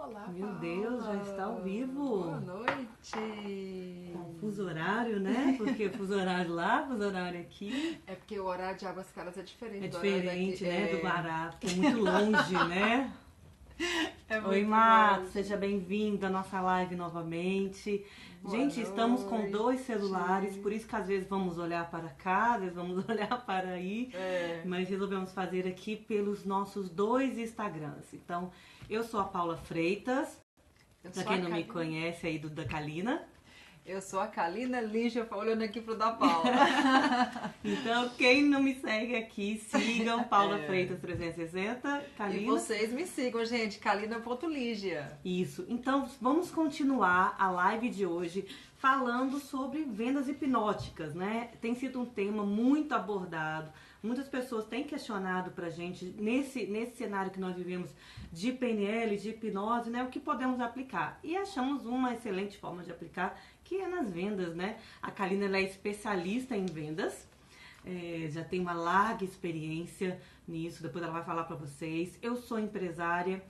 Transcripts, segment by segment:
Olá, Meu Paula. Deus, já está ao vivo. Boa noite. Com fuso horário, né? Porque fuso horário lá, fuso horário aqui. É porque o horário de Águas Claras é diferente. É do horário diferente, daqui. né? Do Guará, porque é muito longe, né? É Oi, muito Mato, longe. seja bem-vindo à nossa live novamente. Boa Gente, estamos com noite. 2 celulares, por isso que às vezes vamos olhar para cá, às vezes vamos olhar para aí, mas resolvemos fazer aqui pelos nossos 2 Instagrams. Então, eu sou a Paula Freitas, para quem não me conhece aí da Kalina. Eu sou a Kalina Lígia, olhando aqui pro da Paula. Então, quem não me segue aqui, sigam Paula Freitas 360, Kalina. E vocês me sigam, gente, kalina.lígia. Isso. Então, vamos continuar a live de hoje falando sobre vendas hipnóticas, né? Tem sido um tema muito abordado. Muitas pessoas têm questionado pra gente, nesse cenário que nós vivemos de PNL, de hipnose, né? O que podemos aplicar. E achamos uma excelente forma de aplicar, que é nas vendas, né? A Kalina, ela é especialista em vendas. Já tem uma larga experiência nisso, depois ela vai falar pra vocês. Eu sou empresária,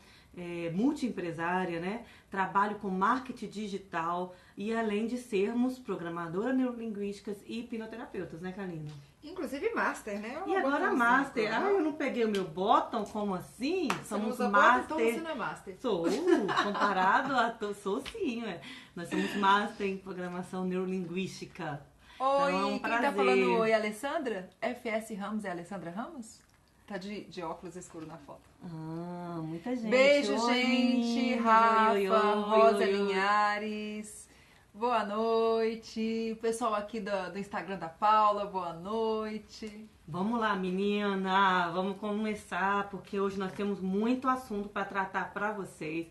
multiempresária, né? Trabalho com marketing digital e além de sermos programadoras neurolinguísticas e hipnoterapeutas, né, Kalina? Inclusive Master, né? E agora Master. Ah, eu não peguei o meu bottom, como assim? Somos Master. Então você não é Master. Sou, comparado a... Sou sim, Nós somos Master em Programação Neurolinguística. Oi, então, é um quem prazer. tá falando oi, Alessandra? FS Ramos é Alessandra Ramos? Tá de óculos escuro na foto. Ah, muita gente. Beijo, oi, gente. meninas. Rafa, oi, oi, Rosa oi, oi. Linhares. Boa noite. Pessoal aqui do Instagram da Paula, boa noite. Vamos lá, menina. Vamos começar, porque hoje nós temos muito assunto para tratar para vocês.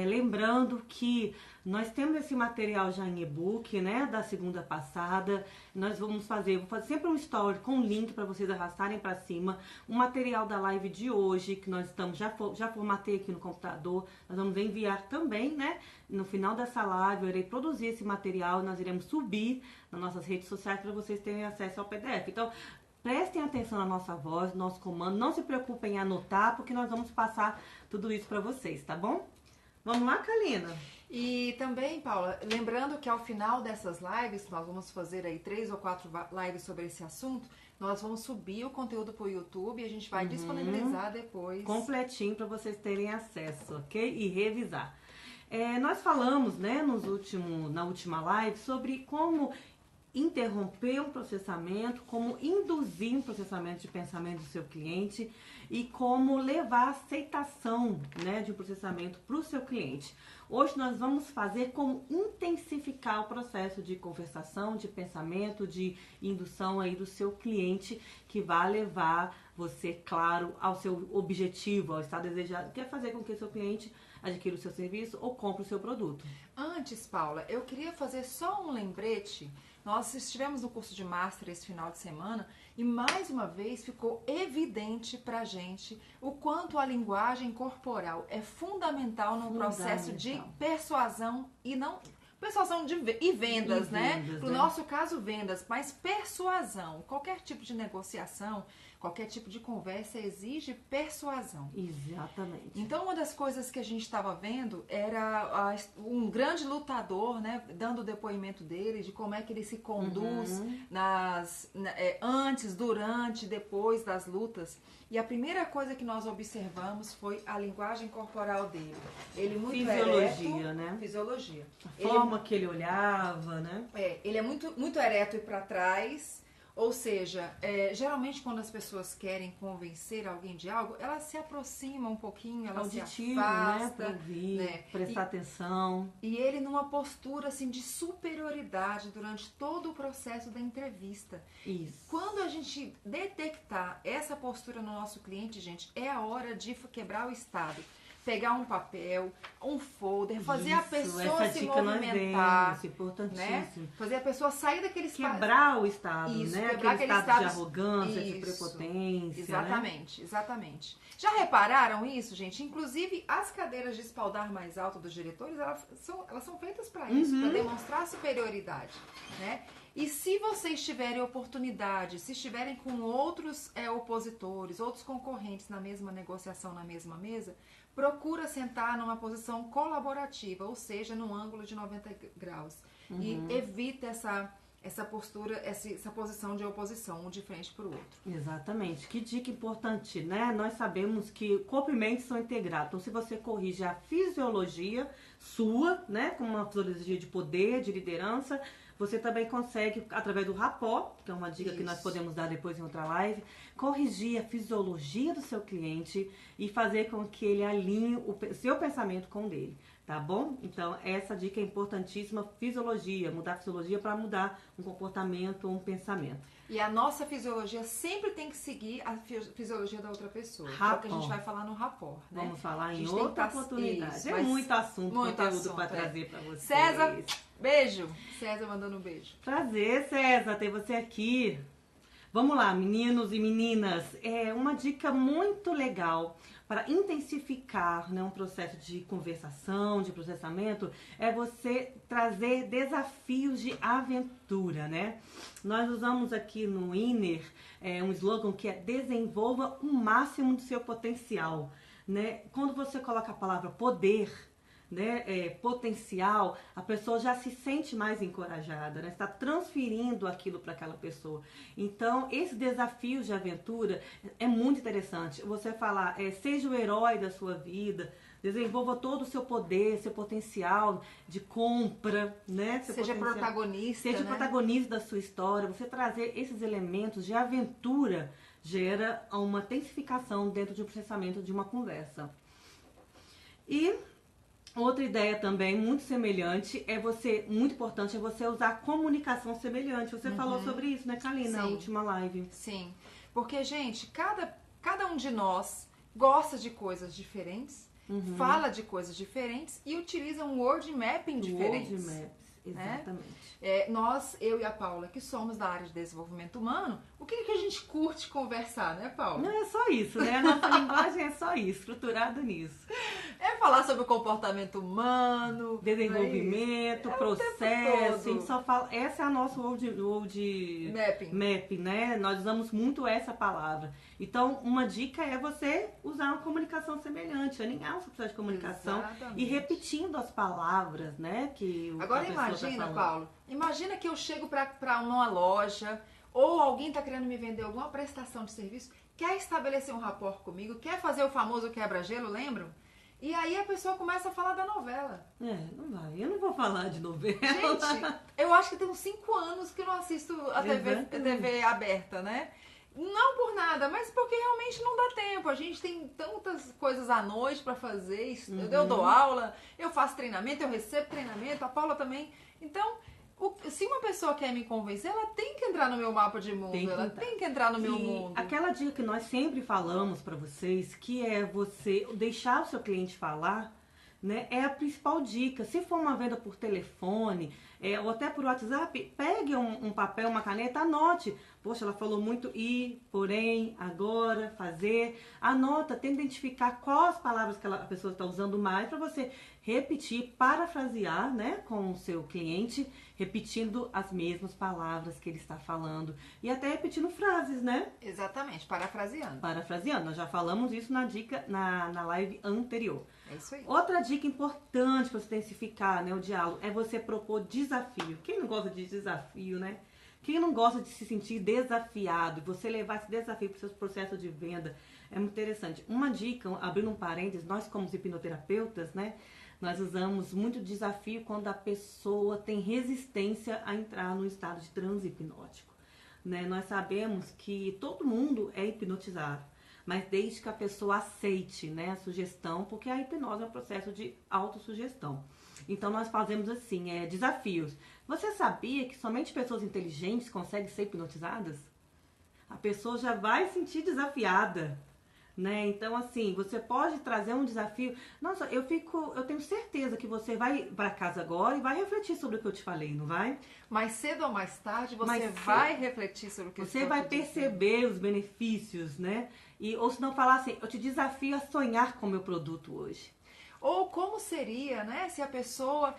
Lembrando que nós temos esse material já em e-book, né, da segunda passada. Nós vou fazer sempre um story com link para vocês arrastarem para cima. O material da live de hoje, que nós estamos, já formatei aqui no computador, nós vamos enviar também, né, no final dessa live. Eu irei produzir esse material, nós iremos subir nas nossas redes sociais para vocês terem acesso ao PDF. Então, prestem atenção na nossa voz, no nosso comando, não se preocupem em anotar, porque nós vamos passar tudo isso para vocês, tá bom? Vamos lá, Kalina? E também, Paula, lembrando que ao final dessas lives, nós vamos fazer aí 3 ou 4 lives sobre esse assunto, nós vamos subir o conteúdo para o YouTube e a gente vai disponibilizar depois. Completinho para vocês terem acesso, ok? E revisar. Nós falamos, né, na última live sobre como interromper um processamento, como induzir um processamento de pensamento do seu cliente e como levar a aceitação, né, de um processamento para o seu cliente. Hoje nós vamos fazer como intensificar o processo de conversação, de pensamento, de indução aí do seu cliente, que vai levar você, claro, ao seu objetivo, ao estado desejado, que é fazer com que o seu cliente adquira o seu serviço ou compre o seu produto. Antes, Paula, eu queria fazer só um lembrete. Nós estivemos no curso de Master esse final de semana e mais uma vez ficou evidente pra gente o quanto a linguagem corporal é fundamental no processo de persuasão e não... Persuasão e vendas, né? Pro nosso caso, vendas, mas persuasão. Qualquer tipo de negociação, qualquer tipo de conversa exige persuasão. Exatamente. Então, uma das coisas que a gente estava vendo era um grande lutador, né? Dando o depoimento dele, de como é que ele se conduz antes, durante, depois das lutas. E a primeira coisa que nós observamos foi a linguagem corporal dele. Ele muito fisiologia, ereto, né? Fisiologia. A forma que ele olhava, né? Ele é muito ereto e para trás. Ou seja, geralmente quando as pessoas querem convencer alguém de algo, elas se aproximam um pouquinho, elas se afastam, né? Pra ouvir, né? Prestar atenção. E ele numa postura assim de superioridade durante todo o processo da entrevista. Isso. Quando a gente detectar essa postura no nosso cliente, gente, é a hora de quebrar o estado. Pegar um papel, um folder, fazer a pessoa se movimentar, importantíssimo. Né? Fazer a pessoa sair daquele estado. Quebrar o estado, Isso, né? Quebrar aquele estado de arrogância, de prepotência. Exatamente, né? Exatamente. Já repararam isso, gente? Inclusive, as cadeiras de espaldar mais alto dos diretores, elas são feitas para isso, para demonstrar superioridade, né? E se vocês tiverem oportunidade, se estiverem com outros opositores, outros concorrentes na mesma negociação, na mesma mesa, procura sentar numa posição colaborativa, ou seja, num ângulo de 90 graus. E evita essa postura, essa posição de oposição, um de frente para o outro. Exatamente. Que dica importante, né? Nós sabemos que corpo e mente são integrados. Então, se você corrige a fisiologia sua, né? Com uma fisiologia de poder, de liderança, você também consegue, através do rapport, que é uma dica que nós podemos dar depois em outra live, corrigir a fisiologia do seu cliente e fazer com que ele alinhe o seu pensamento com o dele. Tá bom? Então, essa dica é importantíssima, fisiologia, mudar a fisiologia para mudar um comportamento, um pensamento. E a nossa fisiologia sempre tem que seguir a fisiologia da outra pessoa. Rapport. É o que a gente vai falar no rapport, né? Vamos falar em outra oportunidade. Isso, é muito assunto, muito conteúdo para trazer para vocês. César, beijo. César mandando um beijo. Prazer, César, ter você aqui. Vamos lá, meninos e meninas. É uma dica muito legal para intensificar, né, um processo de conversação, de processamento, é você trazer desafios de aventura, né? Nós usamos aqui no Inner um slogan que é desenvolva o máximo do seu potencial, né? Quando você coloca a palavra poder, né, potencial, a pessoa já se sente mais encorajada, né? Está transferindo aquilo para aquela pessoa. Então, esse desafio de aventura é muito interessante. Você falar, seja o herói da sua vida, desenvolva todo o seu poder, seu potencial de compra, né? Seja protagonista. Seja protagonista da sua história. Você trazer esses elementos de aventura gera uma intensificação dentro de um processamento de uma conversa. E outra ideia também muito semelhante muito importante, é você usar a comunicação semelhante. Você falou sobre isso, né, Kalina, na última live. Sim, porque, gente, cada um de nós gosta de coisas diferentes, fala de coisas diferentes e utiliza um word mapping diferente. Word maps, exatamente. Eu e a Paula, que somos da área de desenvolvimento humano, o que a gente curte conversar, né, Paula? Não é só isso, né? A nossa linguagem é só isso, eestruturada nisso. É falar sobre o comportamento humano, desenvolvimento, processo. A gente só fala, essa é a nossa word mapping, né? Nós usamos muito essa palavra. Então, uma dica é você usar uma comunicação semelhante, alinhar o seu processo de comunicação e repetindo as palavras, né? Agora imagina, Paulo, imagina que eu chego para uma loja ou alguém está querendo me vender alguma prestação de serviço, quer estabelecer um rapport comigo, quer fazer o famoso quebra-gelo, lembram? E aí a pessoa começa a falar da novela. Não vai. Eu não vou falar de novela. Gente, eu acho que tem uns 5 anos que eu não assisto a TV aberta, né? Não por nada, mas porque realmente não dá tempo. A gente tem tantas coisas à noite para fazer. Eu dou aula, eu faço treinamento, eu recebo treinamento, a Paula também. Então, se uma pessoa quer me convencer, ela tem que entrar no meu mapa de mundo, ela tem que entrar no meu mundo. Aquela dica que nós sempre falamos para vocês, que é você deixar o seu cliente falar, né, é a principal dica. Se for uma venda por telefone, ou até por WhatsApp, pegue um papel, uma caneta, anote. Poxa, ela falou muito ir, porém, agora, fazer. Anota, tenta identificar quais palavras que a pessoa está usando mais para você repetir, parafrasear, né, com o seu cliente, repetindo as mesmas palavras que ele está falando. E até repetindo frases, né? Exatamente, parafraseando. Parafraseando, nós já falamos isso na dica, na live anterior. É isso aí. Outra dica importante para você intensificar, né, o diálogo é você propor desafio. Quem não gosta de desafio, né? Quem não gosta de se sentir desafiado, você levar esse desafio para o seu processo de venda, é muito interessante. Uma dica, abrindo um parênteses, nós como hipnoterapeutas, né, nós usamos muito desafio quando a pessoa tem resistência a entrar no estado de transe hipnótico, né? Nós sabemos que todo mundo é hipnotizado, mas desde que a pessoa aceite, né, a sugestão, porque a hipnose é um processo de autossugestão. Então nós fazemos assim, desafios. Você sabia que somente pessoas inteligentes conseguem ser hipnotizadas? A pessoa já vai se sentir desafiada, né? Então assim, você pode trazer um desafio. Nossa, eu tenho certeza que você vai para casa agora e vai refletir sobre o que eu te falei, não vai? Mais cedo ou mais tarde você vai refletir sobre o que você vai perceber os benefícios, né? Ou se não falar assim, eu te desafio a sonhar com o meu produto hoje. Ou como seria, né, se a pessoa,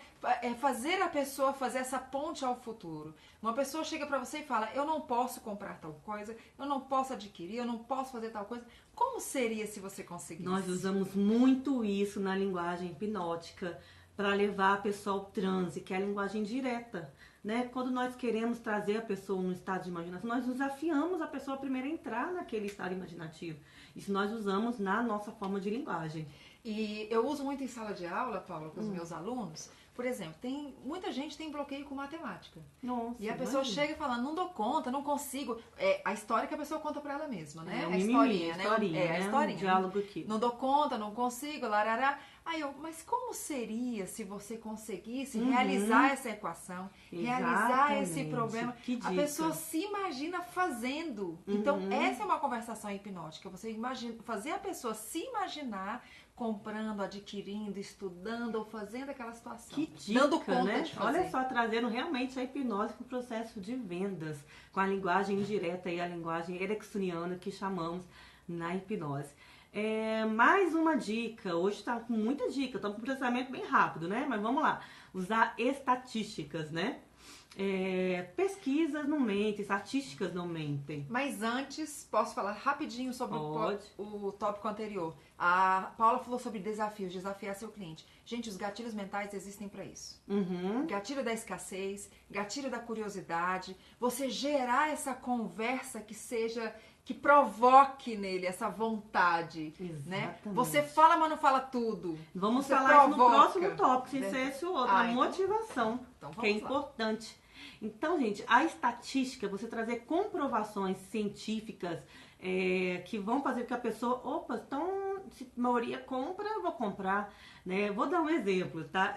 fazer a pessoa fazer essa ponte ao futuro. Uma pessoa chega para você e fala, eu não posso comprar tal coisa, eu não posso adquirir, eu não posso fazer tal coisa. Como seria se você conseguisse? Nós usamos muito isso na linguagem hipnótica para levar a pessoa ao transe, que é a linguagem direta. Né? Quando nós queremos trazer a pessoa num estado de imaginação, nós desafiamos a pessoa primeiro a entrar naquele estado imaginativo. Isso nós usamos na nossa forma de linguagem. E eu uso muito em sala de aula, Paula, com os meus alunos. Por exemplo, muita gente tem bloqueio com matemática. Nossa, e a pessoa chega falando, não dou conta, não consigo. É a história que a pessoa conta pra ela mesma, né? A historinha, né? A historinha. Um diálogo aqui. Não dou conta, não consigo, larará. Aí eu, mas como seria se você conseguisse realizar essa equação, realizar esse problema? A pessoa se imagina fazendo. Então, essa é uma conversação hipnótica. Você fazer a pessoa se imaginar comprando, adquirindo, estudando ou fazendo aquela situação. Que dica, dando conta, né? de fazer. Olha só, trazendo realmente a hipnose para o processo de vendas, com a linguagem indireta e a linguagem ericksoniana que chamamos na hipnose. Mais uma dica, hoje está com muita dica, estamos com um processamento bem rápido, né? Mas vamos lá, usar estatísticas, né? Pesquisas não mentem, estatísticas não mentem. Mas antes, posso falar rapidinho sobre o tópico anterior. A Paula falou sobre desafios, desafiar seu cliente. Gente, os gatilhos mentais existem para isso. Gatilho da escassez, gatilho da curiosidade, você gerar essa conversa que provoque nele essa vontade, né? Você fala, mas não fala tudo. Vamos falar isso no próximo tópico, sem ser esse outro, a motivação, então que é importante. Então, gente, a estatística, você trazer comprovações científicas que vão fazer com que a pessoa, então, se a maioria compra, eu vou comprar, né? Vou dar um exemplo, tá?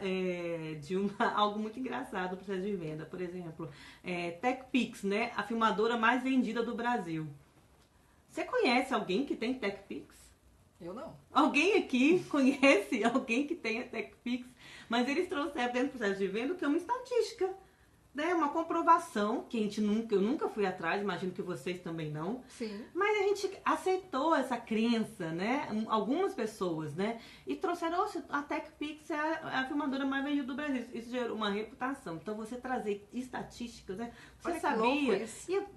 De algo muito engraçado no processo de venda. Por exemplo, TechPix, né? A filmadora mais vendida do Brasil. Você conhece alguém que tem TechPix? Eu não. Alguém aqui conhece alguém que tenha TechPix? Mas eles trouxeram dentro do processo de venda que é uma estatística, né? Uma comprovação que eu nunca fui atrás, imagino que vocês também não. Sim. Mas a gente aceitou essa crença, né? Algumas pessoas, né? E trouxeram, a TechPix é a filmadora mais vendida do Brasil. Isso gerou uma reputação. Então, você trazer estatísticas, né? Você sabia?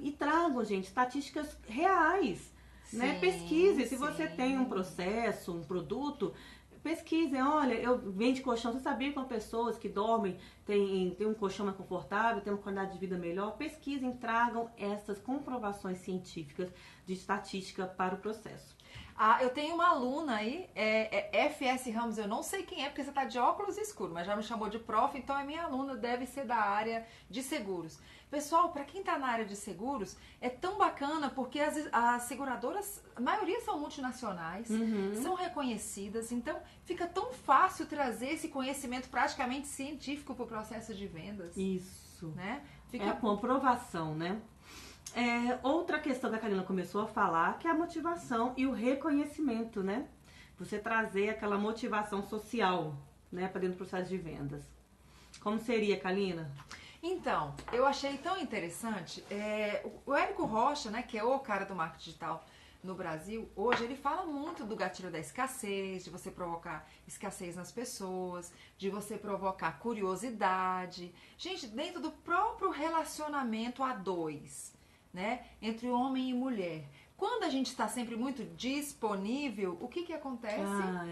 E tragam, gente, estatísticas reais. Sim, né? Pesquise. Se você tem um processo, um produto, pesquisem. Olha, eu vendo colchão. Você sabia que pessoas que dormem tem um colchão mais confortável, tem uma qualidade de vida melhor? Pesquisem, tragam essas comprovações científicas de estatística para o processo. Eu tenho uma aluna aí, FS Ramos, eu não sei quem é, porque você está de óculos escuro, mas já me chamou de prof, então é minha aluna, deve ser da área de seguros. Pessoal, para quem está na área de seguros, é tão bacana porque as seguradoras, a maioria são multinacionais, são reconhecidas, então fica tão fácil trazer esse conhecimento praticamente científico para o processo de vendas. Isso. Né? É a comprovação, né? Outra questão que a Karina começou a falar, que é a motivação e o reconhecimento, né? Você trazer aquela motivação social, né, para dentro do processo de vendas. Como seria, Karina? Então, eu achei tão interessante, o Érico Rocha, né, que é o cara do marketing digital no Brasil, hoje ele fala muito do gatilho da escassez, de você provocar escassez nas pessoas, de você provocar curiosidade. Gente, dentro do próprio relacionamento a dois, né, entre homem e mulher. Quando a gente está sempre muito disponível, o que acontece?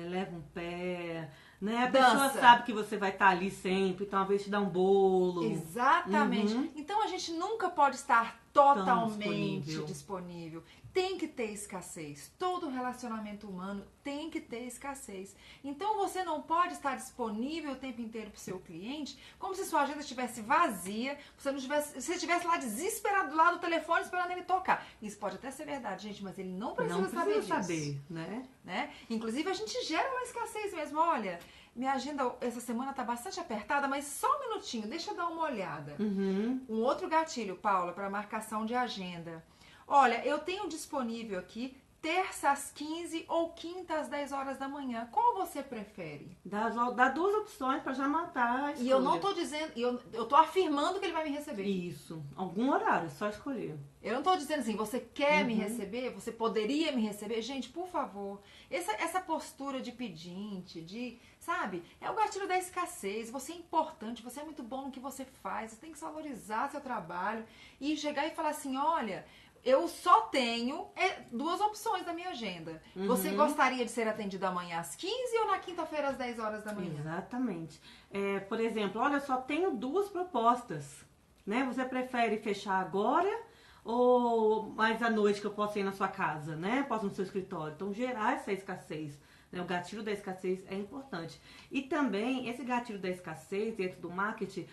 Leva um pé, né? A pessoa sabe que você vai estar ali sempre, então às vezes te dá um bolo. Exatamente. Então a gente nunca pode estar totalmente disponível. Tem que ter escassez. Todo relacionamento humano tem que ter escassez. Então você não pode estar disponível o tempo inteiro para o seu cliente como se sua agenda estivesse vazia, você estivesse lá desesperado do lado do telefone esperando ele tocar. Isso pode até ser verdade, gente, mas ele não precisa saber disso. Né? Inclusive a gente gera uma escassez mesmo. Olha, minha agenda essa semana tá bastante apertada, mas só um minutinho, deixa eu dar uma olhada. Um outro gatilho, Paula, para marcação de agenda. Olha, eu tenho disponível aqui terça às 15 ou quinta às 10 horas da manhã. Qual você prefere? Dá duas opções para já matar a escolha. E eu não tô dizendo, eu tô afirmando que ele vai me receber. Isso, algum horário, só escolher. Eu não tô dizendo assim, você quer me receber? Você poderia me receber? Gente, por favor, essa postura de pedinte, sabe? É o gatilho da escassez. Você é importante, você é muito bom no que você faz, você tem que valorizar seu trabalho e chegar e falar assim, olha, eu só tenho duas opções da minha agenda. Você gostaria de ser atendido amanhã às 15 ou na quinta-feira às 10 horas da manhã? Exatamente. Por exemplo, olha, só tenho duas propostas, né? Você prefere fechar agora ou mais à noite que eu posso ir na sua casa, né? Posso ir no seu escritório. Então, gerar essa escassez, né? O gatilho da escassez é importante. E também, esse gatilho da escassez dentro do marketing,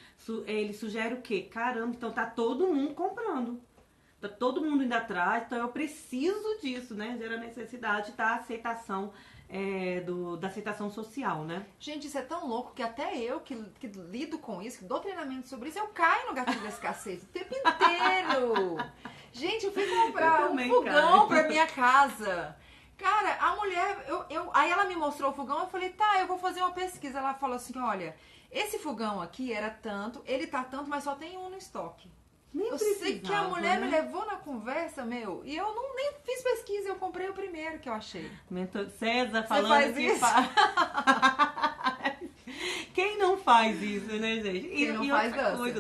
ele sugere o quê? Caramba, então tá todo mundo comprando. Tá todo mundo indo atrás, então eu preciso disso, né? Gera a necessidade da aceitação, da aceitação social, né? Gente, isso é tão louco que até eu que lido com isso, que dou treinamento sobre isso, eu caio no gatilho da escassez o tempo inteiro. Gente, eu fui comprar um fogão pra minha casa. Cara, a mulher, aí ela me mostrou o fogão, eu falei, tá, eu vou fazer uma pesquisa. Ela falou assim, olha, esse fogão aqui era tanto, ele tá tanto, mas só tem um no estoque. Eu sei que a mulher me levou na conversa, e eu nem fiz pesquisa, eu comprei o primeiro que eu achei. Mentor César falando. Você faz isso? Quem não faz isso, né, gente? Quem não faz outra coisa,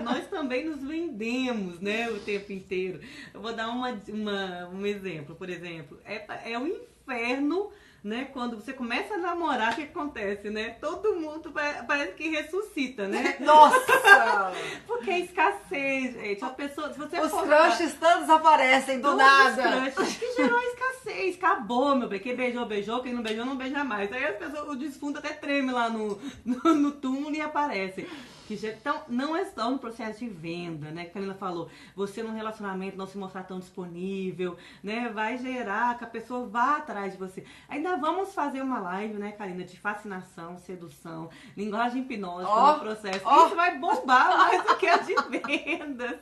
nós também nos vendemos, né, o tempo inteiro. Eu vou dar um exemplo, por exemplo. É um inferno, né? Quando você começa a namorar, o que acontece, né? Todo mundo parece que ressuscita, né? Nossa! Porque é escassez, gente. A pessoa, se você os crushes todos aparecem do nada. Os crushes que gerou escassez. Acabou, meu bem. Quem beijou, beijou. Quem não beijou, não beija mais. Aí as pessoas, o defunto até treme lá no túmulo e aparece. Então, não é só no processo de venda, né? Que a Karina falou, você num relacionamento não se mostrar tão disponível, né? Vai gerar que a pessoa vá atrás de você. Ainda vamos fazer uma live, né, Karina, de fascinação, sedução, linguagem hipnótica no processo. Isso vai bombar mais do que a de vendas.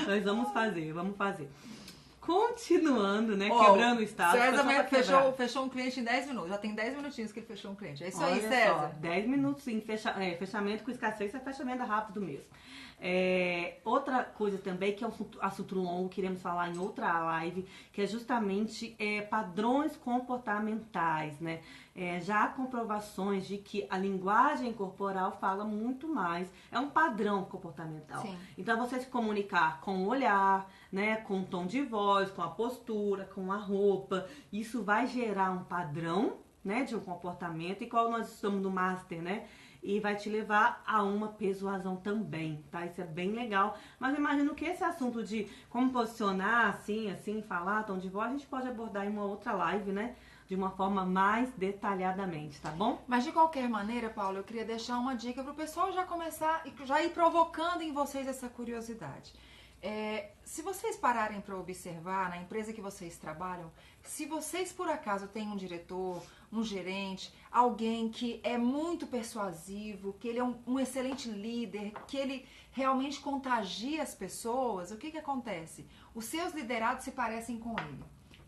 Nós vamos fazer. Continuando, né? Quebrando o estado. César fechou um cliente em 10 minutos. Já tem 10 minutinhos que ele fechou um cliente. É isso aí, César. 10 minutos, sim. Fechamento com escassez é fechamento rápido mesmo. Outra coisa também, que é um assunto longo, queremos falar em outra live, que é justamente padrões comportamentais, né? Já há comprovações de que a linguagem corporal fala muito mais, é um padrão comportamental. Sim. Então, você se comunicar com o olhar, né, com o tom de voz, com a postura, com a roupa, isso vai gerar um padrão, né, de um comportamento, igual nós estamos no Master, né? E vai te levar a uma persuasão também, tá? Isso é bem legal. Mas eu imagino que esse assunto de como posicionar, assim, falar, tom de voz, a gente pode abordar em uma outra live, né? De uma forma mais detalhadamente, tá bom? Mas de qualquer maneira, Paulo, eu queria deixar uma dica pro pessoal já começar, já ir provocando em vocês essa curiosidade. Se vocês pararem para observar na empresa que vocês trabalham, se vocês por acaso têm um diretor, um gerente, alguém que é muito persuasivo, que ele é um excelente líder, que ele realmente contagia as pessoas, o que acontece? Os seus liderados se parecem com ele,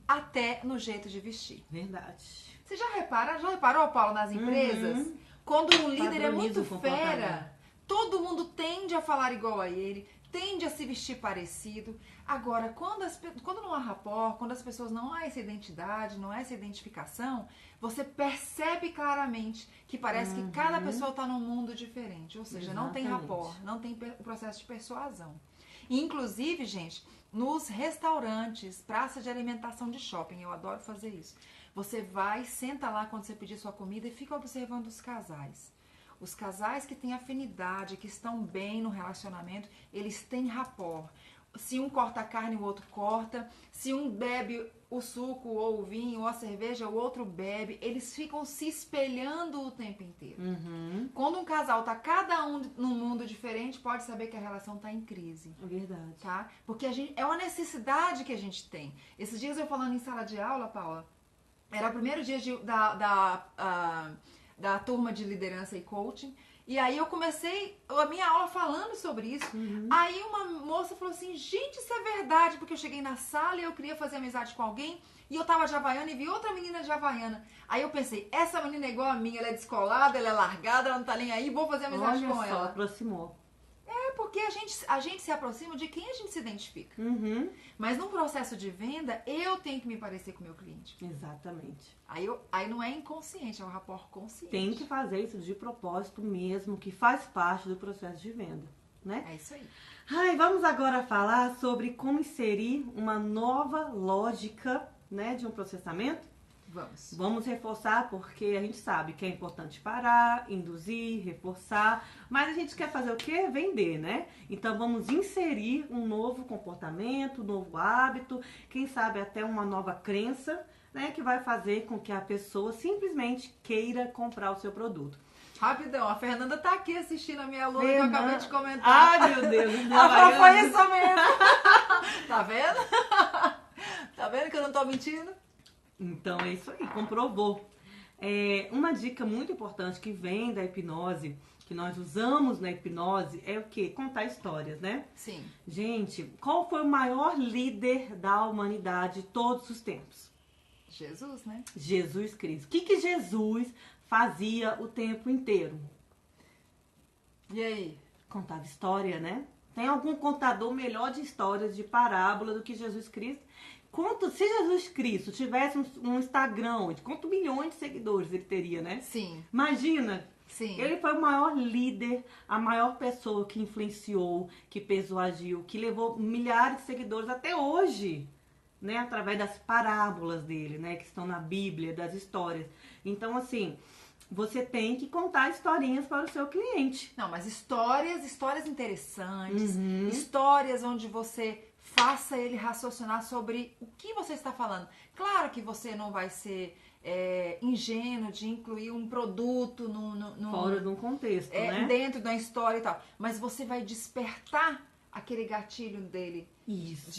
até no jeito de vestir. Verdade. Você já reparou, Paulo, nas empresas? Quando um líder é muito fera, todo mundo tende a falar igual a ele, tende a se vestir parecido. Agora, quando não há rapport, quando as pessoas não há essa identidade, não há essa identificação, você percebe claramente que parece que cada pessoa está num mundo diferente. Ou seja, não tem rapport, não tem o processo de persuasão. E, inclusive, gente, nos restaurantes, praça de alimentação de shopping, eu adoro fazer isso. Você vai, senta lá quando você pedir sua comida e fica observando os casais. Os casais que têm afinidade, que estão bem no relacionamento, eles têm rapport. Se um corta a carne, o outro corta. Se um bebe o suco ou o vinho ou a cerveja, o outro bebe. Eles ficam se espelhando o tempo inteiro. Quando um casal tá cada um num mundo diferente, pode saber que a relação tá em crise. É verdade. Tá? Porque é uma necessidade que a gente tem. Esses dias eu falando em sala de aula, Paula, era o primeiro dia da turma de liderança e coaching. E aí eu comecei a minha aula falando sobre isso. Aí uma moça falou assim, gente, isso é verdade, porque eu cheguei na sala e eu queria fazer amizade com alguém E eu tava de Havaiana e vi outra menina de Havaiana. Aí eu pensei, essa menina é igual a minha, ela é descolada, ela é largada, ela não tá nem aí, vou fazer amizade com ela. Aproximou. É porque a gente se aproxima de quem a gente se identifica. Uhum. Mas num processo de venda, eu tenho que me parecer com o meu cliente. Exatamente. Aí não é inconsciente, é um rapport consciente. Tem que fazer isso de propósito mesmo, que faz parte do processo de venda, né? É isso aí. Ai, vamos agora falar sobre como inserir uma nova lógica, né, de um processamento. Vamos reforçar, porque a gente sabe que é importante parar, induzir, reforçar, mas a gente quer fazer o quê? Vender, né? Então vamos inserir um novo comportamento, um novo hábito, quem sabe até uma nova crença, né, que vai fazer com que a pessoa simplesmente queira comprar o seu produto. Rapidão, a Fernanda tá aqui assistindo a minha aluna que eu acabei de comentar. Ai, meu Deus. Ah, foi isso mesmo. Tá vendo? Tá vendo que eu não tô mentindo? Então é isso aí, comprovou. Uma dica muito importante que vem da hipnose, que nós usamos na hipnose, é o quê? Contar histórias, né? Sim. Gente, qual foi o maior líder da humanidade de todos os tempos? Jesus, né? Jesus Cristo. O que Jesus fazia o tempo inteiro? E aí? Contava história, né? Tem algum contador melhor de histórias, de parábola do que Jesus Cristo? Se Jesus Cristo tivesse um Instagram, de quantos milhões de seguidores ele teria, né? Sim. Imagina. Sim. Ele foi o maior líder, a maior pessoa que influenciou, que persuadiu, que levou milhares de seguidores até hoje, né? Através das parábolas dele, né? Que estão na Bíblia, das histórias. Então, assim, você tem que contar historinhas para o seu cliente. Não, mas histórias interessantes, histórias onde você faça ele raciocinar sobre o que você está falando. Claro que você não vai ser ingênuo de incluir um produto fora de um contexto, né? Dentro da história e tal. Mas você vai despertar aquele gatilho dele. Isso.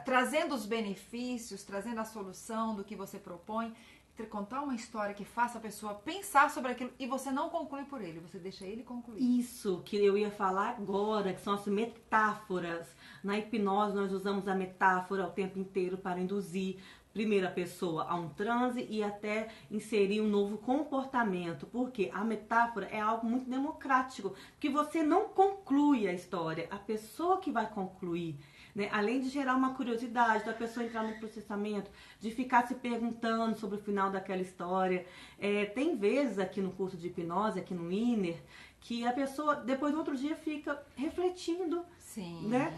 Trazendo os benefícios, trazendo a solução do que você propõe. Contar uma história que faça a pessoa pensar sobre aquilo e você não conclui por ele, você deixa ele concluir. Isso que eu ia falar agora, que são as metáforas. Na hipnose nós usamos a metáfora o tempo inteiro para induzir primeiro a pessoa a um transe e até inserir um novo comportamento, porque a metáfora é algo muito democrático, que você não conclui a história, a pessoa que vai concluir. Né? Além de gerar uma curiosidade da pessoa entrar no processamento, de ficar se perguntando sobre o final daquela história. Tem vezes aqui no curso de hipnose, aqui no Inner, que a pessoa depois no outro dia fica refletindo. Sim. Né?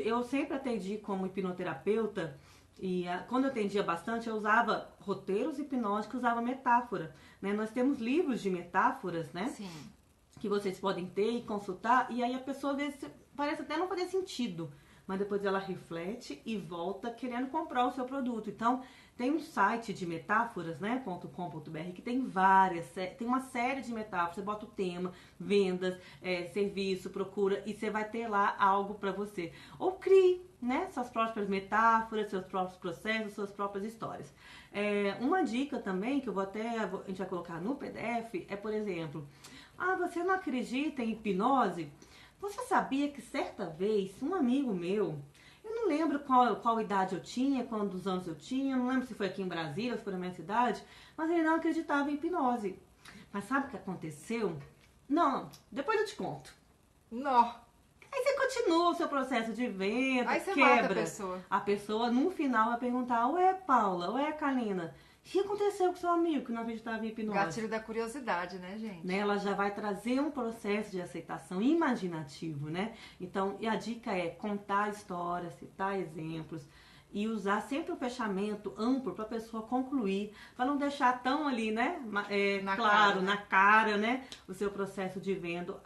Eu sempre atendi como hipnoterapeuta e quando eu atendia bastante eu usava roteiros hipnóticos, usava metáfora. Né? Nós temos livros de metáforas, né? Sim. Que vocês podem ter e consultar, e aí a pessoa às vezes parece até não fazer sentido, mas depois ela reflete e volta querendo comprar o seu produto. Então, tem um site de metáforas, né, .com.br, que tem tem uma série de metáforas. Você bota o tema, vendas, serviço, procura, e você vai ter lá algo para você. Ou crie, né, suas próprias metáforas, seus próprios processos, suas próprias histórias. Uma dica também, que a gente vai colocar no PDF, por exemplo, você não acredita em hipnose? Você sabia que certa vez um amigo meu, eu não lembro qual idade eu tinha, quantos anos eu tinha, não lembro se foi aqui em Brasília ou se foi na minha cidade, mas ele não acreditava em hipnose. Mas sabe o que aconteceu? Não, depois eu te conto. Não. Aí você continua o seu processo de venda, aí você quebra. mata a pessoa. A pessoa no final vai perguntar, ué Paula, ué Kalina, o que aconteceu com seu amigo que não acreditava em hipnose? Gatilho da curiosidade, né, gente? Né? Ela já vai trazer um processo de aceitação imaginativo, né? Então, a dica é contar histórias, citar exemplos e usar sempre um fechamento amplo para a pessoa concluir, para não deixar tão ali, né? Na cara, né? O seu processo de venda,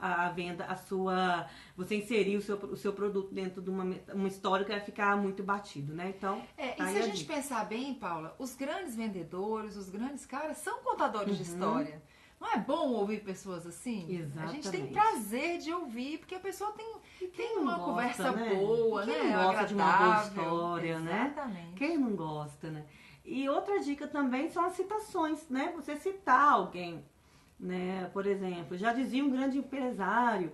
você inserir o seu produto dentro de uma história que vai ficar muito batido, né? Então, e se a gente pensar bem, Paula, os grandes vendedores, os grandes caras são contadores de história. Não é bom ouvir pessoas assim? Exatamente. A gente tem prazer de ouvir, porque a pessoa tem uma gosta, conversa né? boa, Quem né? não gosta de uma boa história, Exatamente. né? Quem não gosta, né? E outra dica também são as citações, né? Você citar alguém. né? Por exemplo, já dizia um grande empresário,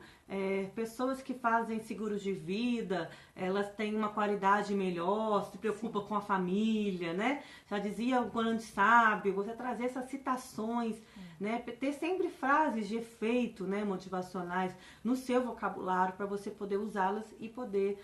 pessoas que fazem seguros de vida, elas têm uma qualidade melhor, se preocupam com a família, né? Já dizia o grande sábio, você trazer essas citações, né? Ter sempre frases de efeito, né, motivacionais no seu vocabulário para você poder usá-las e poder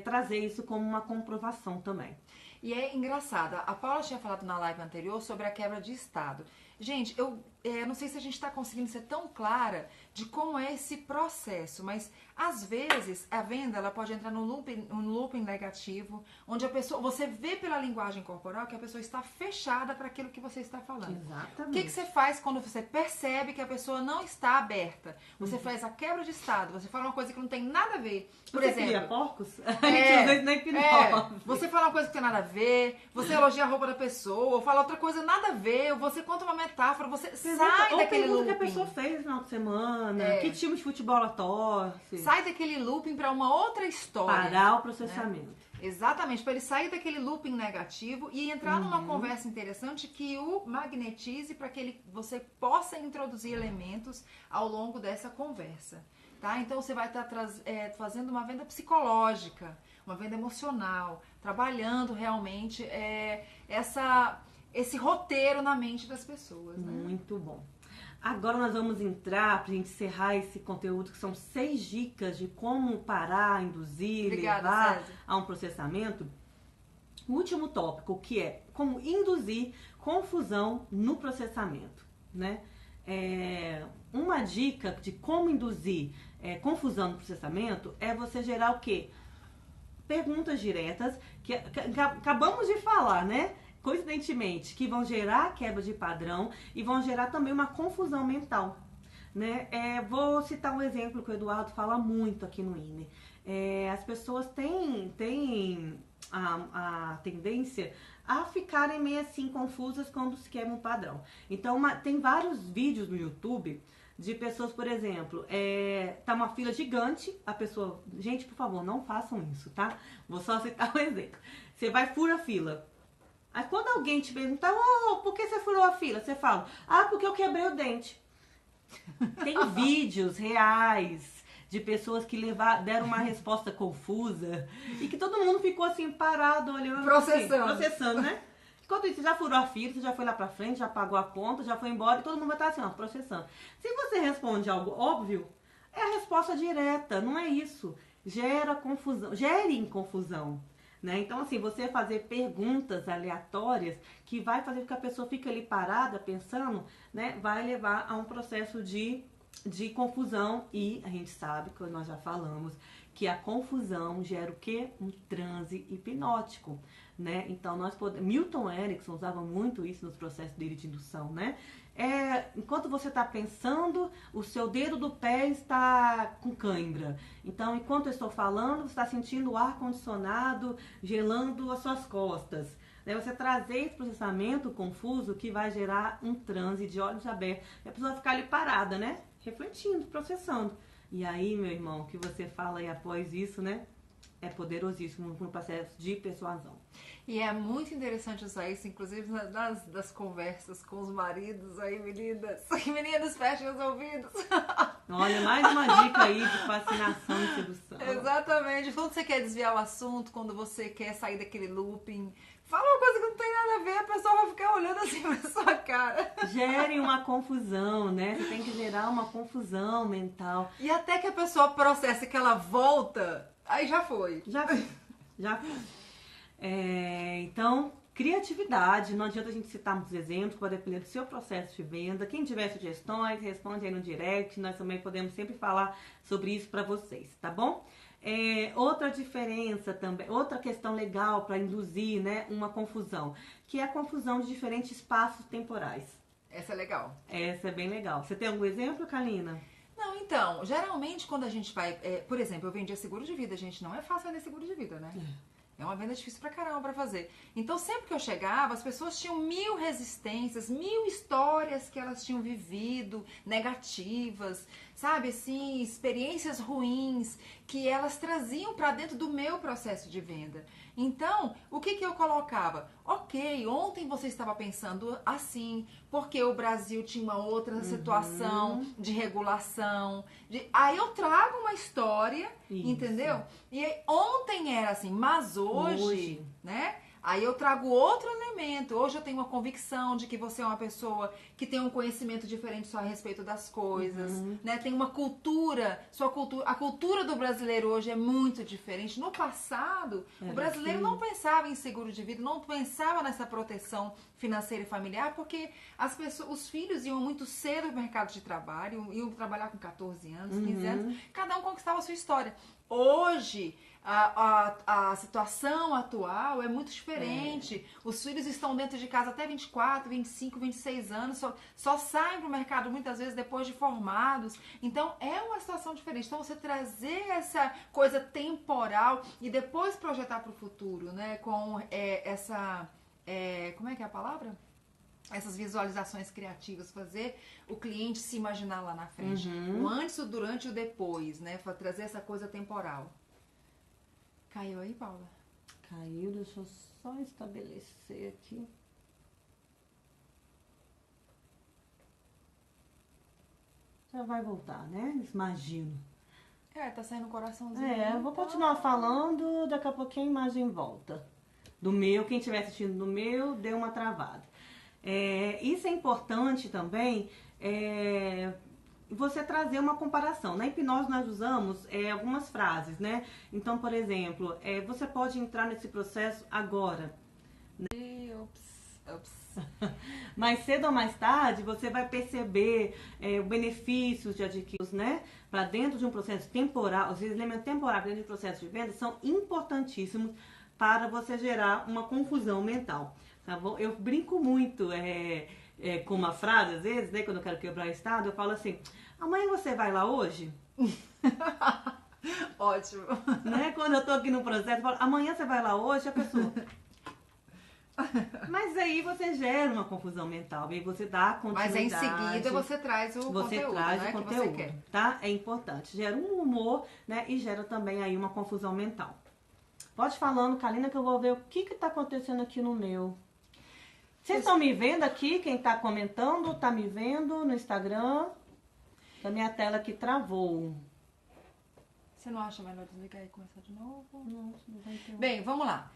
trazer isso como uma comprovação também. E é engraçado, a Paula tinha falado na live anterior sobre a quebra de estado. Gente, eu não sei se a gente está conseguindo ser tão clara de como é esse processo, mas às vezes a venda ela pode entrar num looping negativo, onde a pessoa, você vê pela linguagem corporal que a pessoa está fechada para aquilo que você está falando. Exatamente. O que você faz quando você percebe que a pessoa não está aberta? Você faz a quebra de estado, você fala uma coisa que não tem nada a ver. Por exemplo, cria porcos? A gente usa isso na hipnose. Você fala uma coisa que tem nada a ver, você elogia a roupa da pessoa, ou fala outra coisa nada a ver, ou você conta uma metáfora, você sai daquele looping. O que a pessoa fez no final de semana, que time de futebol ela torce. Sai daquele looping para uma outra história. Parar o processamento. Né? Exatamente, para ele sair daquele looping negativo e entrar numa conversa interessante que o magnetize para que você possa introduzir elementos ao longo dessa conversa. Tá? Então você vai estar fazendo uma venda psicológica, uma venda emocional, trabalhando realmente esse roteiro na mente das pessoas. Né? Muito bom. Agora nós vamos entrar, para a gente encerrar esse conteúdo, que são 6 dicas de como parar, induzir, levar a um processamento. O último tópico, que é como induzir confusão no processamento. Né? Uma dica de como induzir confusão no processamento é você gerar o quê? Perguntas diretas, que acabamos de falar, né? Coincidentemente, que vão gerar quebra de padrão e vão gerar também uma confusão mental. Né? Vou citar um exemplo que o Eduardo fala muito aqui no INE. As pessoas têm a tendência a ficarem meio assim confusas quando se quebra um padrão. Então, tem vários vídeos no YouTube de pessoas, por exemplo, tá uma fila gigante, a pessoa... Gente, por favor, não façam isso, tá? Vou só citar um exemplo. Você vai, fura a fila. Aí quando alguém te perguntar, por que você furou a fila? Você fala, porque eu quebrei o dente. Tem vídeos reais de pessoas que deram uma resposta confusa e que todo mundo ficou assim parado, olhando. Processando, né? Enquanto isso, você já furou a fila, você já foi lá pra frente, já pagou a conta, já foi embora e todo mundo vai estar assim, processando. Se você responde algo óbvio, é a resposta direta, não é isso. Gere confusão. Né? Então, assim, você fazer perguntas aleatórias que vai fazer com que a pessoa fique ali parada, pensando, né? Vai levar a um processo de confusão e a gente sabe, que nós já falamos, que a confusão gera o quê? Um transe hipnótico, né? Então, Milton Erickson usava muito isso nos processos dele de indução, né? Enquanto você está pensando, o seu dedo do pé está com cãibra. Então, enquanto eu estou falando, você está sentindo o ar-condicionado gelando as suas costas. Você trazer esse processamento confuso que vai gerar um transe de olhos abertos. E a pessoa vai ficar ali parada, né? Refletindo, processando. E aí, meu irmão, o que você fala aí após isso, né? É poderosíssimo no processo de persuasão. E é muito interessante usar isso, inclusive das conversas com os maridos aí, meninas. Meninas, fechem os ouvidos. Olha, mais uma dica aí de fascinação e sedução. Exatamente. Quando você quer desviar o assunto, quando você quer sair daquele looping, fala uma coisa que não tem nada a ver, a pessoa vai ficar olhando assim pra sua cara. Gere uma confusão, né? Você tem que gerar uma confusão mental. E até que a pessoa processe que ela volta, aí já foi. Já foi. Então, criatividade, não adianta a gente citar muitos exemplos, pode depender do seu processo de venda. Quem tiver sugestões, responde aí no direct, nós também podemos sempre falar sobre isso para vocês, tá bom? Outra diferença também, outra questão legal para induzir, né, uma confusão, que é a confusão de diferentes espaços temporais. Essa é legal. Essa é bem legal. Você tem algum exemplo, Kalina? Não, então, geralmente quando a gente vai... por exemplo, eu vendia seguro de vida, gente, não é fácil vender seguro de vida, né? É uma venda difícil pra caramba pra fazer. Então, sempre que eu chegava, as pessoas tinham 1000 resistências, 1000 histórias que elas tinham vivido, negativas, sabe, assim, experiências ruins que elas traziam pra dentro do meu processo de venda. Então, o que eu colocava? Ok, ontem você estava pensando assim, porque o Brasil tinha uma outra situação de regulação. Aí eu trago uma história, entendeu? E aí, ontem era assim, mas hoje, né? Aí eu trago outro elemento. Hoje eu tenho uma convicção de que você é uma pessoa que tem um conhecimento diferente só a respeito das coisas, né? Tem uma cultura, a cultura do brasileiro hoje é muito diferente. No passado, o brasileiro não pensava em seguro de vida, não pensava nessa proteção financeira e familiar, porque os filhos iam muito cedo no mercado de trabalho, iam trabalhar com 14 anos, 15 anos, cada um conquistava a sua história. Hoje, a situação atual é muito diferente. Os filhos estão dentro de casa até 24, 25, 26 anos, só saem para o mercado muitas vezes depois de formados. Então é uma situação diferente. Então você trazer essa coisa temporal e depois projetar para o futuro, né? Com como é que é a palavra? Essas visualizações criativas, fazer o cliente se imaginar lá na frente. O antes, o durante e o depois, né? Trazer essa coisa temporal. Caiu aí, Paula? Caiu, deixa eu só estabelecer aqui. Já vai voltar, né? Imagino. Tá saindo o coraçãozinho. Eu vou continuar falando, daqui a pouquinho a imagem volta. Do meu, quem estiver assistindo do meu, deu uma travada. Isso é importante também, você trazer uma comparação. Na hipnose nós usamos algumas frases, né? Então, por exemplo, você pode entrar nesse processo agora. Mais cedo ou mais tarde, você vai perceber o benefício de adquirir, né? Para dentro de um processo temporal, os elementos temporários dentro de um processo de venda são importantíssimos para você gerar uma confusão mental. Tá bom? Eu brinco muito com uma frase, às vezes, né, quando eu quero quebrar o estado, eu falo assim: amanhã você vai lá hoje? Ótimo. Né? Quando eu tô aqui no processo, eu falo: amanhã você vai lá hoje? A pessoa... Mas aí você gera uma confusão mental, e aí você dá continuidade. Mas em seguida você traz o conteúdo, né, o conteúdo, que você quer. Tá? É importante. Gera um humor, né, e gera também aí uma confusão mental. Pode falando, Kalina, que eu vou ver o que tá acontecendo aqui no meu. Vocês estão me vendo aqui? Quem tá comentando, tá me vendo no Instagram? A minha tela aqui travou. Você não acha melhor desligar e começar de novo? Não vai ter. Bem, vamos lá.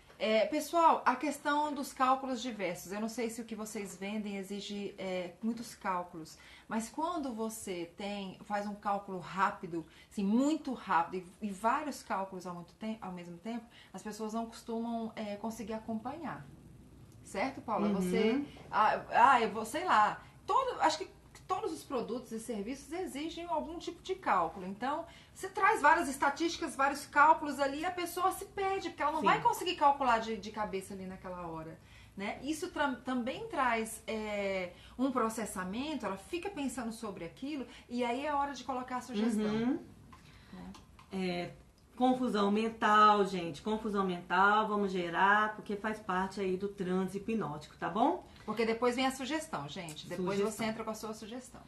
Pessoal, a questão dos cálculos diversos. Eu não sei se o que vocês vendem exige muitos cálculos, mas quando você faz um cálculo rápido, assim, muito rápido, e vários cálculos ao mesmo tempo, as pessoas não costumam conseguir acompanhar. Certo, Paula? Você... eu vou, sei lá, acho que todos os produtos e serviços exigem algum tipo de cálculo. Então, você traz várias estatísticas, vários cálculos ali e a pessoa se perde, porque ela não vai conseguir calcular de cabeça ali naquela hora. Né? Isso também traz um processamento, ela fica pensando sobre aquilo e aí é hora de colocar a sugestão. Né? Confusão mental, gente. Confusão mental, vamos gerar, porque faz parte aí do transe hipnótico, tá bom? Porque depois vem a sugestão, gente. Depois você entra com a sua sugestão.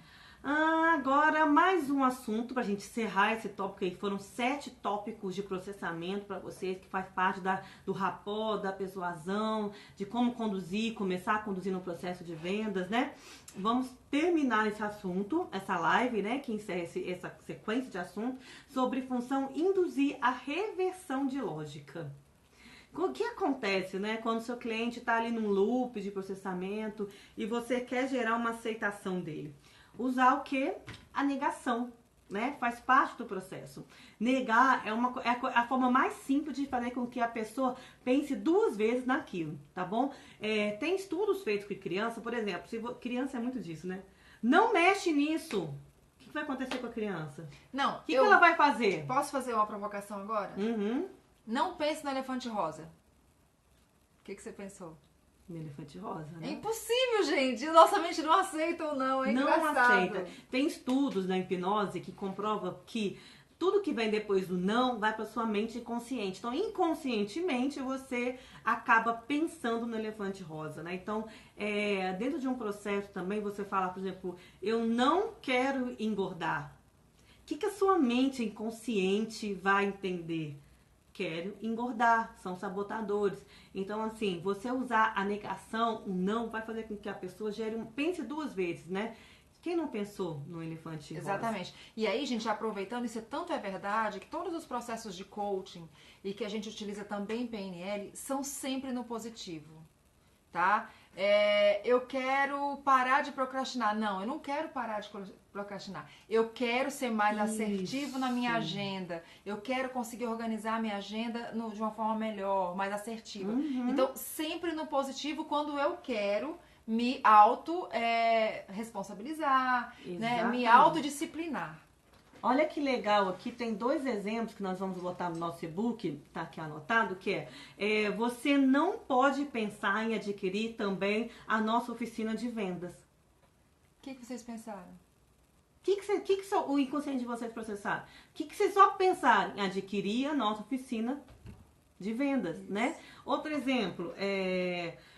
Agora, mais um assunto pra gente encerrar esse tópico aí. Foram 7 tópicos de processamento para vocês, que faz parte do rapport, da persuasão, de como conduzir, começar a conduzir no processo de vendas, né? Vamos terminar esse assunto, essa live, né, que encerra essa sequência de assuntos, sobre função induzir a reversão de lógica. O que acontece, né, quando o seu cliente está ali num loop de processamento e você quer gerar uma aceitação dele? Usar o quê? A negação, né? Faz parte do processo. Negar é a forma mais simples de fazer com que a pessoa pense 2 vezes naquilo, tá bom? Tem estudos feitos com criança, por exemplo, criança é muito disso, né? Não mexe nisso. O que vai acontecer com a criança? Não. O que ela vai fazer? Posso fazer uma provocação agora? Não pense no elefante rosa. O que você pensou? No elefante rosa, né? É impossível, gente. Nossa mente não aceita ou não. É engraçado. Não aceita. Tem estudos na hipnose que comprovam que tudo que vem depois do não vai para sua mente inconsciente. Então, inconscientemente, você acaba pensando no elefante rosa, né? Então, dentro de um processo também, você fala, por exemplo, eu não quero engordar. O que a sua mente inconsciente vai entender? querem engordar, são sabotadores. Então, assim, você usar a negação, o não, vai fazer com que a pessoa pense duas vezes, né? Quem não pensou no elefante rosa? Exatamente. E aí, gente, aproveitando, isso tanto é verdade que todos os processos de coaching e que a gente utiliza também em PNL são sempre no positivo, tá? Eu quero parar de procrastinar. Não, eu não quero parar de procrastinar. Eu quero ser mais assertivo na minha agenda. Eu quero conseguir organizar a minha agenda de uma forma melhor, mais assertiva. Então, sempre no positivo quando eu quero me responsabilizar, né? Me autodisciplinar. Olha que legal, aqui tem 2 exemplos que nós vamos botar no nosso e-book, tá aqui anotado, que você não pode pensar em adquirir também a nossa oficina de vendas. O que vocês pensaram? O que o inconsciente de vocês processaram? O que vocês só pensaram em adquirir a nossa oficina de vendas, né? Outro exemplo,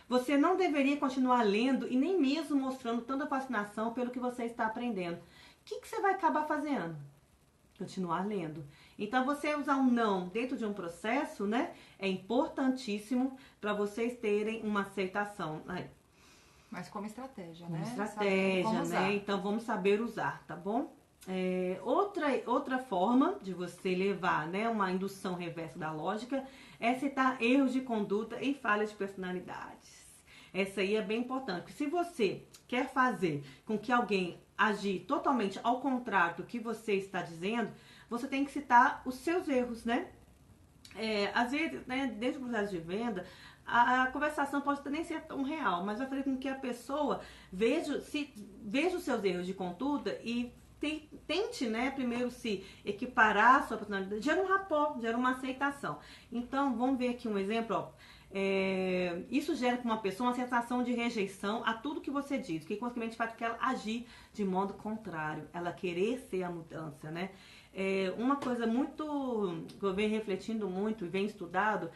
você não deveria continuar lendo e nem mesmo mostrando tanta fascinação pelo que você está aprendendo. O que você vai acabar fazendo? Continuar lendo. Então, você usar um não dentro de um processo, né? É importantíssimo para vocês terem uma aceitação. Mas como estratégia, né? Como estratégia, né? Então, vamos saber usar, tá bom? Outra forma de você levar, né, uma indução reversa da lógica é citar erros de conduta e falhas de personalidades. Essa aí é bem importante, porque se você quer fazer com que alguém agir totalmente ao contrário do que você está dizendo, você tem que citar os seus erros, né? Às vezes, né, desde o processo de venda, a conversação pode nem ser tão real, mas vai fazer com que a pessoa veja os seus erros de conduta e tente, né, primeiro se equiparar à sua personalidade, gera um rapport, gera uma aceitação. Então, vamos ver aqui um exemplo, ó. Isso gera com uma pessoa uma sensação de rejeição a tudo que você diz, que consequentemente faz que ela agir de modo contrário, ela querer ser a mudança, né? Uma coisa muito que eu venho refletindo muito e venho estudado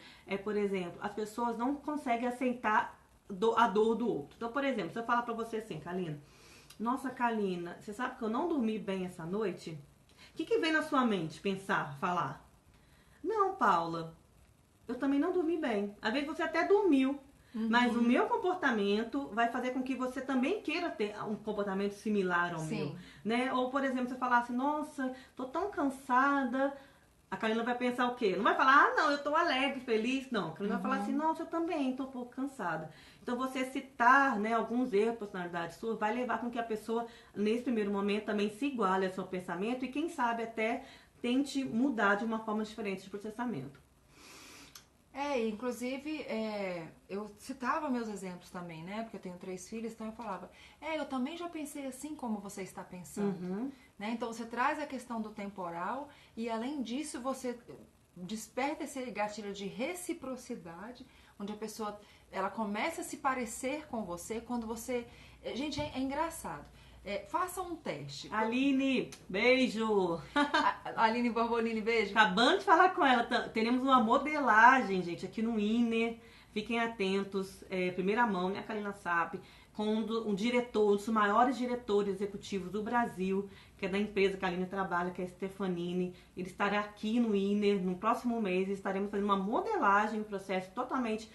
por exemplo, as pessoas não conseguem aceitar a dor do outro. Então, por exemplo, se eu falar pra você assim, Kalina, nossa, Kalina, você sabe que eu não dormi bem essa noite? O que vem na sua mente pensar, falar? Não, Paula, eu também não dormi bem. Às vezes você até dormiu, mas o meu comportamento vai fazer com que você também queira ter um comportamento similar ao meu, né? Ou, por exemplo, você falar assim, nossa, tô tão cansada. A Kalina vai pensar o quê? Não vai falar, não, eu tô alegre, feliz. Não, a Kalina vai falar assim, nossa, eu também tô um pouco cansada. Então, você citar, né, alguns erros de personalidade sua vai levar com que a pessoa, nesse primeiro momento, também se iguale ao seu pensamento e, quem sabe, até tente mudar de uma forma diferente de processamento. Inclusive, eu citava meus exemplos também, né? Porque eu tenho 3 filhos, então eu falava, eu também já pensei assim como você está pensando. Né? Então, você traz a questão do temporal e, além disso, você desperta esse gatilho de reciprocidade, onde a pessoa ela começa a se parecer com você quando você... Gente, é engraçado. Faça um teste. Aline, beijo! Aline Borbolini, beijo. Acabando de falar com ela, teremos uma modelagem, gente, aqui no Inner. Fiquem atentos, primeira mão, né, a Kalina sabe, com um diretor, um dos maiores diretores executivos do Brasil, que é da empresa que a Aline trabalha, que é a Stefanini. Ele estará aqui no Inner no próximo mês. Estaremos fazendo uma modelagem, um processo totalmente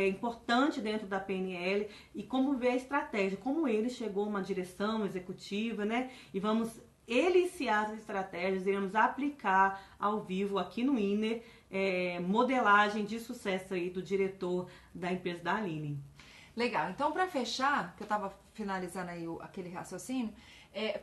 importante dentro da PNL e como ver a estratégia, como ele chegou a uma direção executiva, né? E vamos eliciar as estratégias, iremos aplicar ao vivo aqui no Inner, modelagem de sucesso aí do diretor da empresa da Aline. Legal, então para fechar, que eu estava finalizando aí aquele raciocínio,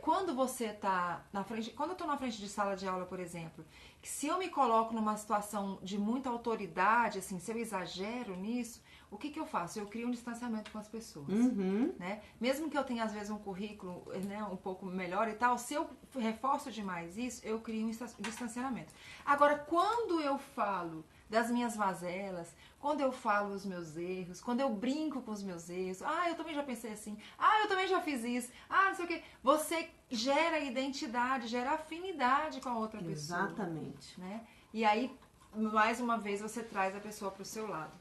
quando você tá na frente, quando eu tô na frente de sala de aula, por exemplo, que se eu me coloco numa situação de muita autoridade, assim, se eu exagero nisso, o que eu faço? Eu crio um distanciamento com as pessoas, né? Mesmo que eu tenha, às vezes, um currículo, né, um pouco melhor e tal, se eu reforço demais isso, eu crio um distanciamento. Agora, quando eu falo das minhas mazelas, quando eu falo os meus erros, quando eu brinco com os meus erros, eu também já pensei assim, eu também já fiz isso, não sei o quê. Você gera identidade, gera afinidade com a outra pessoa. Exatamente. Né? E aí, mais uma vez, você traz a pessoa para o seu lado.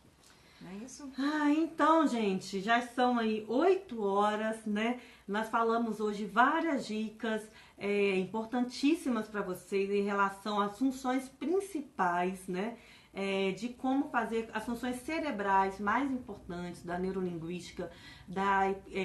Não é isso? Então, gente, já são aí 8 horas, né? Nós falamos hoje várias dicas importantíssimas para vocês em relação às funções principais, né? De como fazer as funções cerebrais mais importantes da neurolinguística,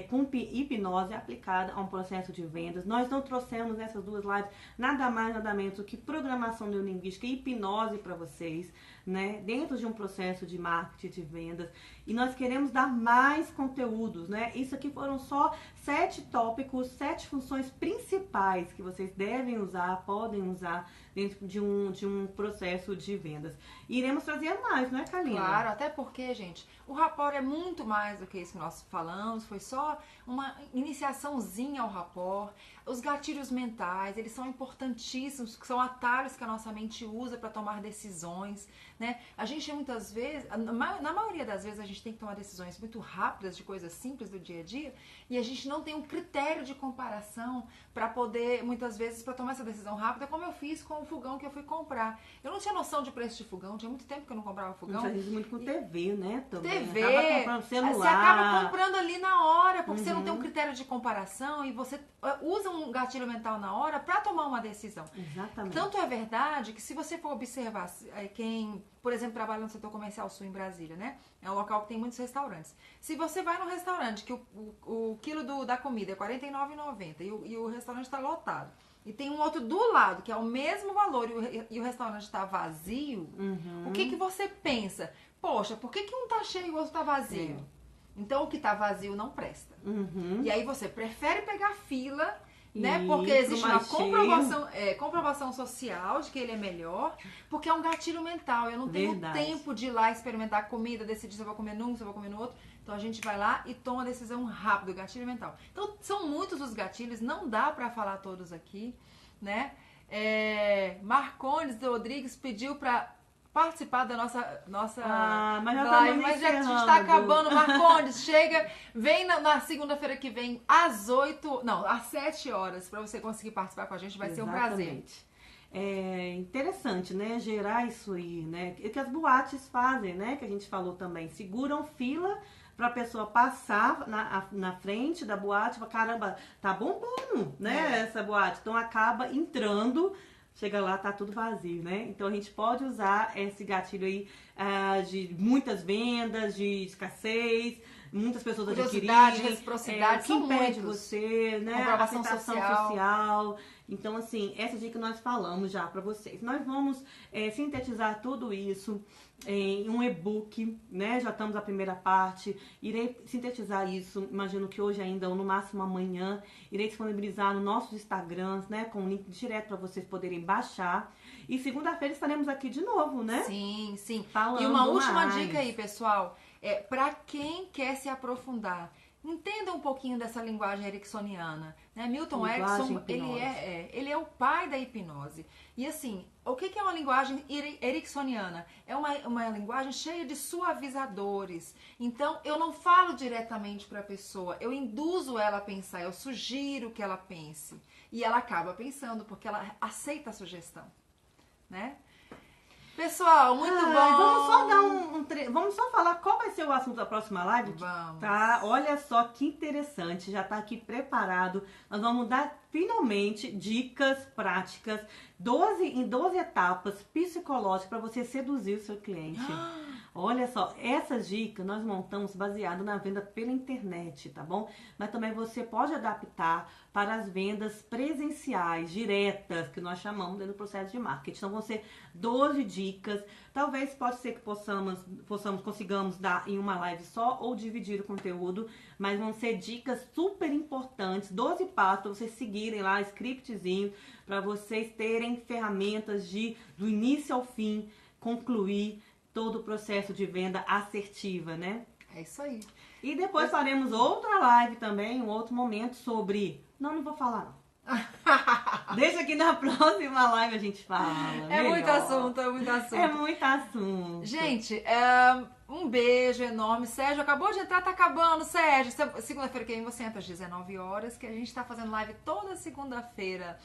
com hipnose aplicada a um processo de vendas. Nós não trouxemos nessas duas lives nada mais, nada menos do que programação neurolinguística e hipnose para vocês, né? Dentro de um processo de marketing de vendas. E nós queremos dar mais conteúdos, né? Isso aqui foram só 7 tópicos, 7 funções principais que vocês devem usar, podem usar dentro de um processo de vendas. E iremos trazer mais, não é, Kalina? Claro, até porque, gente, o rapport é muito mais do que isso que nós falamos, foi só uma iniciaçãozinha ao rapport. Os gatilhos mentais, eles são importantíssimos, que são atalhos que a nossa mente usa para tomar decisões, né? A gente muitas vezes, na maioria das vezes, a gente tem que tomar decisões muito rápidas de coisas simples do dia a dia e a gente não tem um critério de comparação para poder, muitas vezes, para tomar essa decisão rápida, como eu fiz com o fogão que eu fui comprar. Eu não tinha noção de preço de fogão, tinha muito tempo que eu não comprava fogão. A gente faz muito com TV, né? Também. TV, acaba comprando celular. você acaba comprando ali na hora, porque você não tem um critério de comparação e você usa um gatilho mental na hora para tomar uma decisão. Exatamente. Tanto é verdade que se você for observar quem, por exemplo, trabalha no setor comercial sul em Brasília, né? É um local que tem muitos restaurantes. Se você vai num restaurante que o quilo da comida é R$ 49,90 e o restaurante está lotado, e tem um outro do lado que é o mesmo valor e o restaurante está vazio, o que você pensa? Poxa, por que um tá cheio e o outro tá vazio? Então o que tá vazio não presta. E aí você prefere pegar fila, né? Porque existe uma comprovação social de que ele é melhor, porque é um gatilho mental. Eu não tenho tempo de ir lá experimentar a comida, decidir se eu vou comer num, se eu vou comer no outro. Então a gente vai lá e toma a decisão rápido, gatilho mental. Então são muitos os gatilhos, não dá pra falar todos aqui, né? Marcondes Rodrigues pediu pra participar da nossa live, mas já está acabando. Marcondes, chega, vem na segunda-feira que vem às 7 horas para você conseguir participar com a gente, vai ser um prazer. É interessante, né, gerar isso aí, né, que as boates fazem, né, que a gente falou também, seguram fila pra pessoa passar na frente da boate, fala, caramba, tá bombando, né, essa boate, então acaba entrando. Chega lá, tá tudo vazio, né? Então a gente pode usar esse gatilho aí de muitas vendas, de escassez, muitas pessoas curiosidade, adquirirem. reciprocidade, Quem são pede muitos. você, né? Comprovação social. Então, assim, essa dica nós falamos já pra vocês. Nós vamos sintetizar tudo isso em um e-book, né? Já estamos na primeira parte. Irei sintetizar isso, imagino que hoje ainda, ou no máximo amanhã. Irei disponibilizar no nossos Instagrams, né? Com um link direto para vocês poderem baixar. E segunda-feira estaremos aqui de novo, né? Sim, sim. Falando e uma última mais. dica aí, pessoal. Para quem quer se aprofundar, entenda um pouquinho dessa linguagem ericksoniana, né? Milton Erickson, ele é o pai da hipnose. E assim, o que é uma linguagem ericksoniana? É uma linguagem cheia de suavizadores. Então, eu não falo diretamente para a pessoa, eu induzo ela a pensar, eu sugiro que ela pense. E ela acaba pensando, porque ela aceita a sugestão, né? Pessoal, muito bom. Vamos só dar vamos só falar qual vai ser o assunto da próxima live? Vamos. Tá? Olha só que interessante, já tá aqui preparado. Nós vamos dar finalmente dicas práticas, em 12 etapas psicológicas para você seduzir o seu cliente. Olha só, essas dicas nós montamos baseado na venda pela internet, tá bom? Mas também você pode adaptar para as vendas presenciais, diretas, que nós chamamos dentro do processo de marketing. Então vão ser 12 dicas. Talvez pode ser que consigamos dar em uma live só ou dividir o conteúdo, mas vão ser dicas super importantes, 12 passos para vocês seguirem lá, scriptzinho, para vocês terem ferramentas do início ao fim, concluir todo o processo de venda assertiva, né? É isso aí. E depois faremos outra live também, um outro momento sobre... Não vou falar não. Deixa aqui na próxima live a gente fala. É muito assunto, é muito assunto. É muito assunto. Gente, um beijo enorme. Sérgio, acabou de entrar, tá acabando. Sérgio, segunda-feira que vem você entra às 19 horas, que a gente tá fazendo live toda segunda-feira.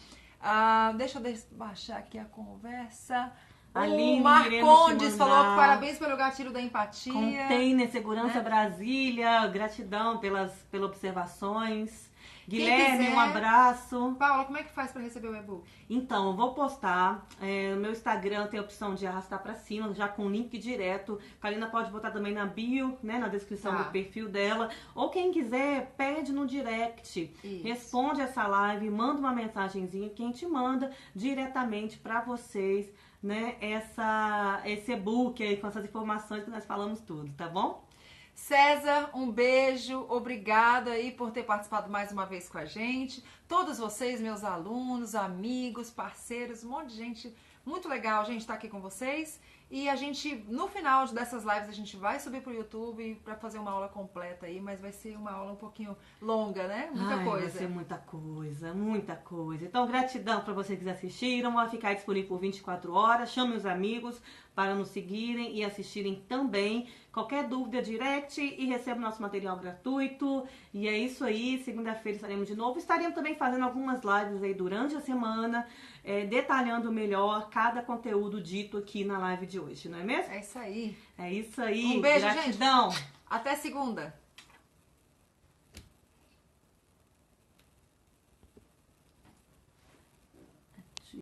Deixa eu baixar aqui a conversa. Aline, o Marcondes iremos te falou que mandar. parabéns pelo gatilho da empatia. Container Segurança Brasília, gratidão pelas observações. Guilherme, quiser- um abraço. Paula, como é que faz para receber o e-book? Então, eu vou postar. No meu Instagram tem a opção de arrastar pra cima, já com link direto. Karina pode botar também na bio, né, na descrição Tá. do perfil dela. Ou quem quiser, pede no direct. Isso. Responde essa live, manda uma mensagenzinha que a gente manda diretamente pra vocês, né, esse e-book aí com essas informações que nós falamos tudo, tá bom? César, um beijo, obrigada aí por ter participado mais uma vez com a gente. Todos vocês, meus alunos, amigos, parceiros, um monte de gente. Muito legal a gente estar aqui com vocês. E a gente, no final dessas lives, a gente vai subir pro YouTube para fazer uma aula completa aí, mas vai ser uma aula um pouquinho longa, né? Muita coisa. Vai ser muita coisa, muita coisa. Então, gratidão para vocês que assistiram. Vai ficar disponível por 24 horas. Chame os amigos para nos seguirem e assistirem também. Qualquer dúvida, direct e receba o nosso material gratuito. E é isso aí. Segunda-feira estaremos de novo. Estaremos também fazendo algumas lives aí durante a semana, detalhando melhor cada conteúdo dito aqui na live de hoje, não é mesmo? É isso aí. É isso aí. Um beijo, gratidão. gente. Até segunda.